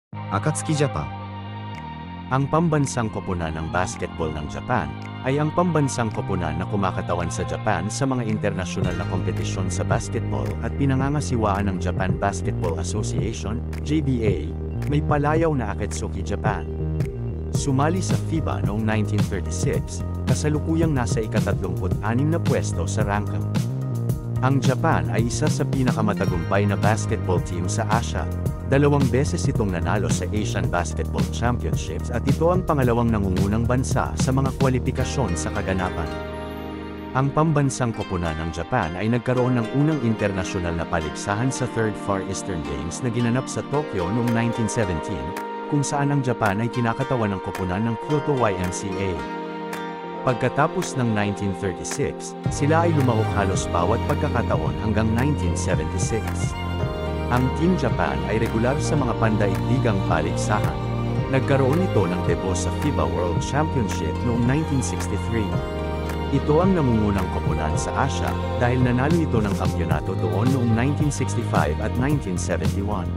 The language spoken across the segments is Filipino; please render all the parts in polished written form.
Akatsuki Japan. Ang pambansang koponan ng basketball ng Japan ay ang pambansang koponan na kumakatawan sa Japan sa mga internasyonal na kompetisyon sa basketball at pinangangasiwaan ng Japan Basketball Association, JBA, may palayaw na Akatsuki Japan. Sumali sa FIBA noong 1936, kasalukuyang nasa ika-36 na pwesto sa ranking. Ang Japan ay isa sa pinakamatagumpay na basketball team sa Asia. 2 beses itong nanalo sa Asian Basketball Championships at ito ang pangalawang nangungunang bansa sa mga kwalifikasyon sa kaganapan. Ang pambansang koponan ng Japan ay nagkaroon ng unang internasyonal na paligsahan sa 3rd Far Eastern Games na ginanap sa Tokyo noong 1917, kung saan ang Japan ay kinakatawan ng koponan ng Kyoto YMCA. Pagkatapos ng 1936, sila ay lumahok halos bawat pagkakataon hanggang 1976. Ang Team Japan ay regular sa mga pandaigdigang paligsahan. Nagkaroon ito ng debut sa FIBA World Championship noong 1963. Ito ang namungunang koponan sa Asia dahil nanalo ito ng kampyonato doon noong 1965 at 1971.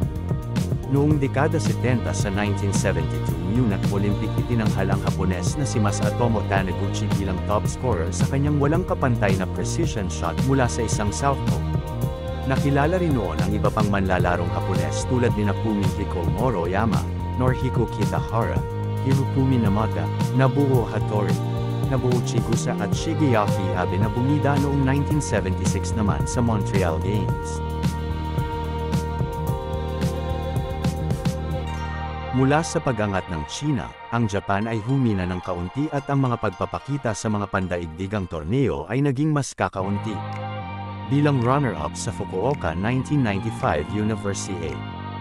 Noong dekada 70 sa 1972 Munich Olympic itinanghal ang Hapones na si Masatomo Taniguchi bilang top scorer sa kanyang walang kapantay na precision shot mula sa isang southpaw. Nakilala rin noon ang iba pang manlalarong Hapones tulad ni Fumihiko Moroyama, Norihiko Kitahara, Hirofumi Namata, Nobuo Hattori, Nobuo Chigusa at Shigeaki Abe na bumida noong 1976 naman sa Montreal Games. Mula sa pag-angat ng China, ang Japan ay humina ng kaunti at ang mga pagpapakita sa mga pandaigdigang torneo ay naging mas kakaunti. Bilang runner-up sa Fukuoka 1995 Universiade,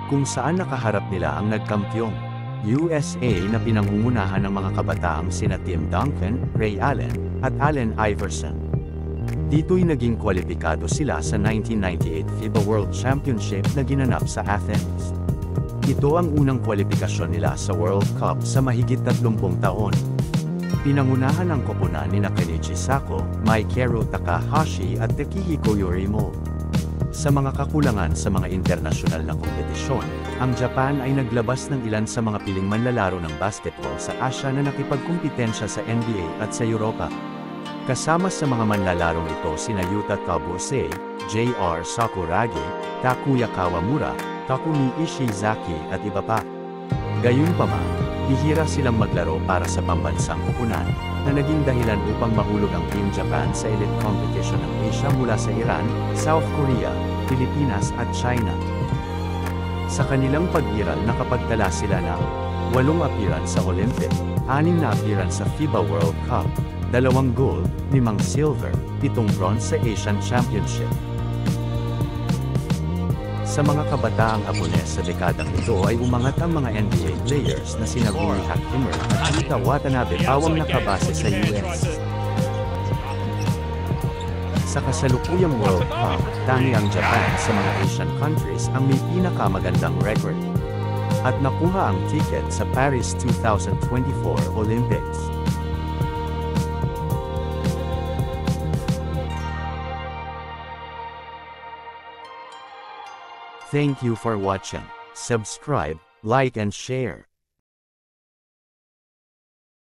kung saan nakaharap nila ang nagkampyong USA na pinangungunahan ng mga kabataang sina Tim Duncan, Ray Allen, at Allen Iverson. Dito'y naging kwalipikado sila sa 1998 FIBA World Championship na ginanap sa Athens. Ito ang unang kwalifikasyon nila sa World Cup sa mahigit 30 taon. Pinangunahan ang koponan ni Kenichi Sako, Maikeru Takahashi at Takehiko Yorimo. Sa mga kakulangan sa mga internasyonal na kompetisyon, ang Japan ay naglabas ng ilan sa mga piling manlalaro ng basketball sa Asia na nakipagkumpitensya sa NBA at sa Europa. Kasama sa mga manlalarong ito sina Yuta Tabuse, J.R. Sakuragi, Takuya Kawamura, Takumi Ishizaki at iba pa. Gayunpaman, bihira silang maglaro para sa pambansang koponan, na naging dahilan upang mahulog ang Team Japan sa elite competition ng Asia mula sa Iran, South Korea, Pilipinas at China. Sa kanilang pag-iral nakapagtala sila ng 8 appearance sa Olympic, 6 na appearance sa FIBA World Cup, 2 gold, 5 silver, 7 bronze sa Asian Championship. Sa mga kabataang Hapones sa dekadang ito ay umangat ang mga NBA players na sina Rui Hachimura at Yuta Watanabe pawang nakabase sa US. Sa kasalukuyang World Cup, tangi ang Japan sa mga Asian countries ang may pinakamagandang record. At nakuha ang ticket sa Paris 2024 Olympics. Thank you for watching. Subscribe, like and share.